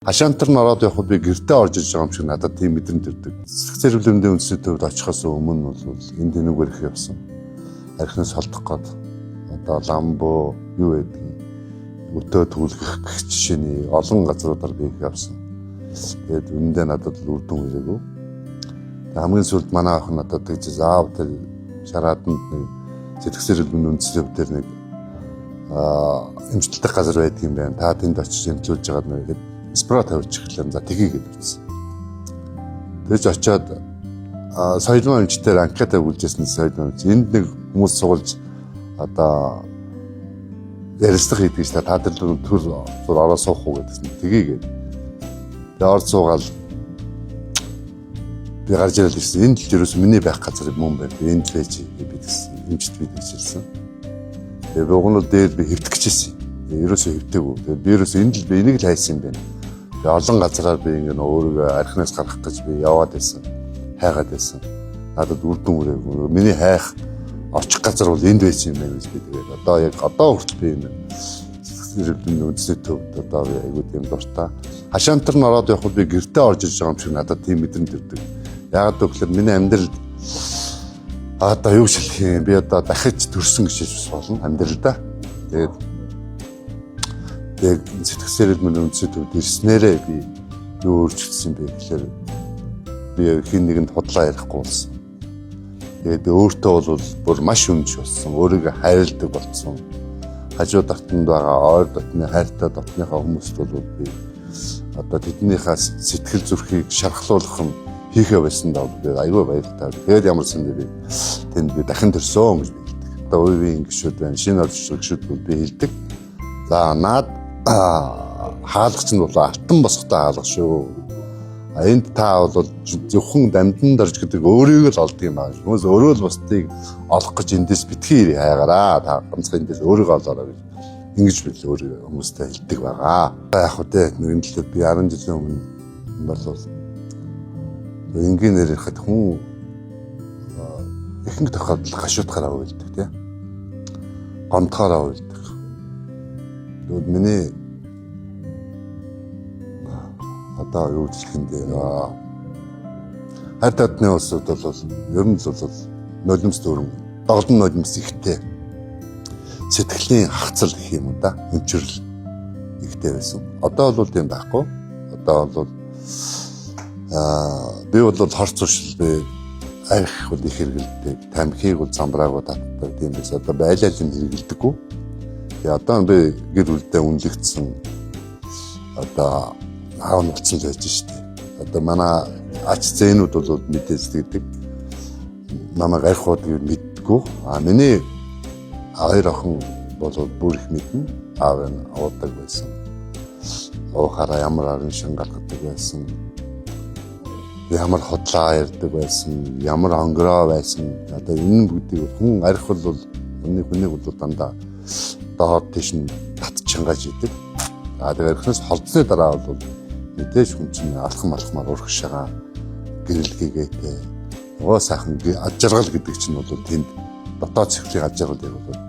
Хашаантар нь ороод явхад би гэртээ орж иж байгаа юм шиг надад тийм мэдрэмж төрдөг. Цэцэг зэрэглэмдийн үндсний төвд очихоос өмнө бол энэ тэнэг өрөх явсан. Архинаас холдох гээд одоо ламбо юу гэдэг өтөө түлхэх гэх жишээний олон газруудаар би их явсан. Тэгээд үүндээ надад л үр дүн ирээгүй. Хамгийн сүүлд манай ах надад гэж заав тэр шараатанд нэг цэцэг зэрэглэмдийн үндсний төвдөр нэг эмчилдэг газар байдаг юм байна. Та тэнд очиж эмчилж байгаа нэг спро тавьж эхлэв. За тгийгээд үзсэн. Тэгж очиод соёлын эмчтэр анкета үлжсэн соёлын эмч. Энд нэг хүмүүс суулж одоо ярилцлага хийдэг ш та тэр төр ороо суух уу гэдсэн. Тгийгээд. Тэгээ орж суугаал би гарч ирэл гэсэн. Энд л ерөөс миний байх газар юм байна. Энд л байж би гэсэн. Эмчт би хэлсэн. Тэгээ угнал дээр би хэвтэх гэжсэн. Ерөөсөө хэвтээгүй. Тэгээ би ерөөсөө энд л би энийг л хайсан юм байна. Тэгээ олон газараар би ингээ өөрийгөө архинаас гарах гэж би яваад байсан. Хайгаад байсан. Надад үр дүн өрөөгүй. Миний хайх очих газар бол энд байсан юм байна гэж би тэгээд одоо яг одоо хүртэл би энэ зэрэглэмдийн үндсний төвд одоо айгуу тийм дуртай. Хашаантар нь ороод явхад би гэртээ орж иж байгаа юм шиг надад тийм мэдрэмж төрдөг. Яагаад гэвэл миний амьдралд одоо юу шилэх юм би одоо дахиж төрсөн гэж хэлж болно амьдралдаа. Тэгээд цэцэг зэрэглэмдийн үндсний төвд ирснээрээ би юу өөрчлөсөн бэ гэхээр би хин нэгэнд худлаа ярихгүй болсон. Тэгээд өөртөө бол бүр маш үнэш болсон. Өөрийгөө хайрладаг болсон. Хажуу дотнд байгаа ойр дотны хайртай дотныхаа хүмүүст бол би одоо тэднийхээ сэтгэл зүрхийг шархлуулах нь хийхээ байсан даа би аюу баяртай. Тэгээд ямар сан би тэнд би дахин төрсөн гэж би хэлдэг. Одоо үеийн гişүүд байна. Шинэ орж ирсэн гişүүд бол би хэлдэг. За наад хаалгач нь бол алтан босготой хаалга шүү. Энд та бол зөвхөн дамдан дорж гэдэг өөрийгөө л олдог юм аа. Хүмүүс өөрөө л бусдыг олох гэж эндээс битгий ирээ хайгаараа. Та ганцхан эндээс өөрийгөө олоорой гэж ингэж бил өөрийгөө хүмүүстэй хэлдэг байгаа. Яг хөө тэ нэгэн төлөв би 10 жилийн өмнө бол энгийн нэр ирэхэд хүн ихэнх тохиолдолд гашуутгаараа уйлдаг тий. Гомдохоороо уйлдаг. Тэгвэл миний одоо юу гэх юм бэ? Харь татны улсууд бол ер нь бол нулимс дүрэн, доголдон нулимс ихтэй. Сэтгэлийн хагцал гэх юм да, өнчрөл ихтэй байсан. Одоо бол тийм байхгүй. Одоо бол би бол хорц зуршил би арх бол их хэрэгэлдэг. Тамхиг бол замбраагүй татдаг тийм биш. Одоо байлайлын хэрэгэлдэггүй. Тэгээ одоо би гэр бүлдээ үнэлэгдсэн одоо аав нь болсон л байж штэ. Одоо манай ач зээнүүд бол мэдээсдэгдэг. Намайг архууд юу мэддэггүй. Миний хоёр охин бол бүр их мэднэ. Аав нь уудаг байсан. Оохаараа ямар арын шин гаргадаг байсан. Ямар хотлоо ярьдаг байсан. Ямар онгороо байсан. Одоо энэ бүгдийг хүн арх бол хүнийг бол дандаа доод тийш нь татчингааж идэг. Тэгээд архинаас холдсны дараа бол мэдээж хүн чинь алхмаар урах шагаа гэрэлгээгээтэй. Нөгөө сайхан ажиргал гэдэг чинь бол тэнд дотоод цэврийн ажиргал яг бол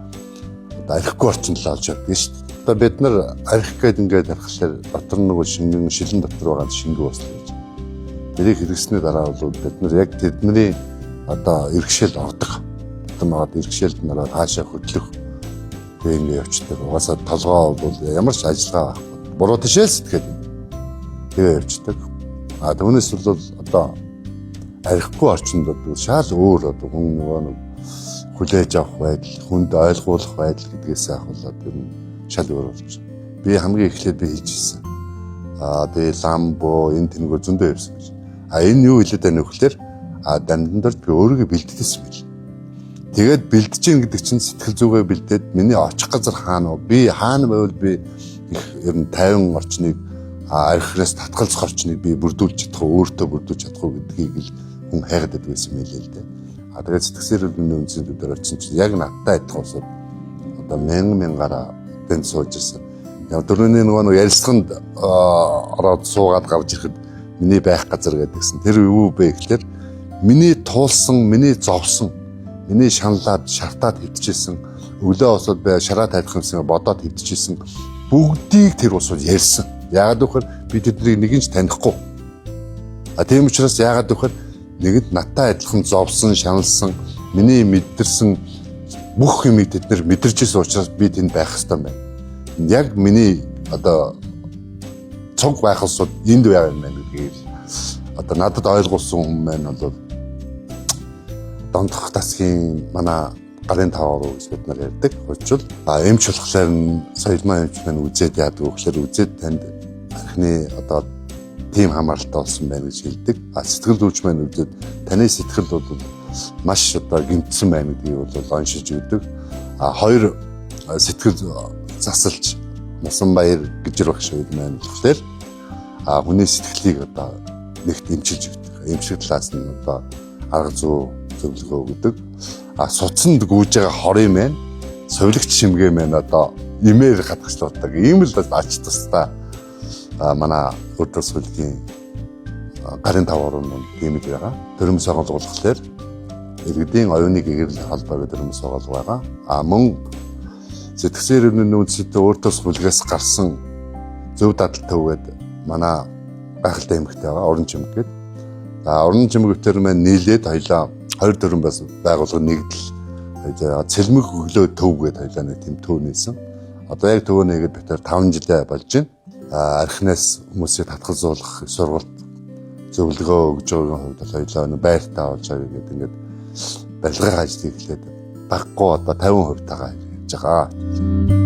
одоо архигүй орчинд л олж явдаг шүү дээ. Одоо бид нар архи гэдэг ингээд харахаар дотор нөгөө шингэн шилэн дотор байгаа шингэн усл гэж. Тэрийг хэрэгснээ дараа бол бид нар яг тэдний одоо иргэшэл ордог. Томоод иргэшэлд нараа хаашаа хөдлөх тэг ингээд явчихдаг. Угаасаа толгоо бол ямар ч ажиллагаа байхгүй. Буруу тишэл сэтгэхэд тэгээ явчихдаг. Түүнээс бол одоо архигүй орчинд бол шал өөр одоо хүн нөгөө хүлээж авах байдал, хүнд ойлгуулах байдал гэдгээс ахвал ер нь шал өөр болж байна. Би хамгийн эхлээд би хэлжсэн. Би ламбо энэ тэнгэр зөндөө явсан гэж. Энэ юу хэлээд байна вэ гэхээр дамдан дорж би өөрийгөө бэлддээсэн бил. Тэгээд бэлдэж гин гэдэг чинь сэтгэл зүгээ бэлдээд миний очих газар хаана вэ? Би хаана байвал би их ер нь 50 орчныг архинаас татгалзах орчныг би бүрдүүлж чадах уу, өөртөө бүрдүүлж чадах уу гэдгийг л хүн хайгаад байсан мэлээ л дээ. Тэгээд цэцэг зэрэглэмдийн үндсний төвдөр очсон чинь яг надтай адилхан усууд одоо мянгаараа бэн сууж ирсэн. Яг дөрөвний нөгөө ярилцлаганд ороод суугаад гавж ирэхэд миний байх газар гэдгсэн. Тэр юу бэ гэхээр миний туулсан, миний зовсон, миний шаналаад шартаад хэвдчихсэн, өглөө босоод бай шараа тайлах юмсан бодоод хэвдчихсэн бүгдийг тэр усууд ярьсан. Яагаад гэвэл Би тэднийг нэгэн ч танихгүй. Тийм учраас яагаад гэвэл нэгэнд надтай адилхан зовсон, шаналсан, миний мэдэрсэн бүх юмыг тэд нар мэдэрч ирсэн учраас би тэнд байх хэрэгтэй байна. Яг миний одоо цог байх усуд энд байгаа юм байна гэдгийг одоо надад ойлгуулсан хүмүүс маань бол дондох тасгийн манай гарын таваар гэж бид нар ярьдаг. Хойчвол эмч болохоор нь соёлмаа эмч маань үзээд яадаг вэ гэхээр үзээд танд архины одоо тийм хамааралтай болсон байна гэж хэлдэг. Сэтгэл зүйч маань үзээд таны сэтгэл бол маш одоо гэмтсэн байна гэдгийг бол оншиж өгдөг. Хоёр сэтгэл засалж Насанбаяр гэж багш үед маань болохоор хүний сэтгэлийг одоо нэгт эмчилж өгдөг. Эмчиг талаас нь одоо арга зүй зөвлөгөө өгдөг. Суцсанд гүйж байгаа хорын маань совилогч шимгээ маань одоо имээр хадгалдаг. Ийм л ач тустай манай урд сүлгийн гарын таваар нь тиймд байгаа. Төрөм сонгол болохоор иргэдийн оюуны гэгэрлийн холбоо гэдэг төрөм сонгол байгаа. Мөн сэтгцээр үнэндээ өөртөө сүлгээс гарсан зөв дадал төвгээд манай гайхалтай эмэгтэй байгаа. Уран чимэг гэдэг. Уран чимэгтэр маань нийлээд хоёлаа 2 төрөм байгуулга нэгдэл цэлмэг өглөө төв гэдэг хоёлаа нэг тийм төв нээсэн. Одоо яг төв нээгээд бид 5 жилээ болж байна. Архинаас хүмүүсийг татгалзуулах сургалт зөвлөгөө өгж байгаа хувьд хоёлаа байртаа олж авъя гэдэг ингээд барилгын ажлыг эхлээд баггүй одоо 50% тагаа хийж байгаа.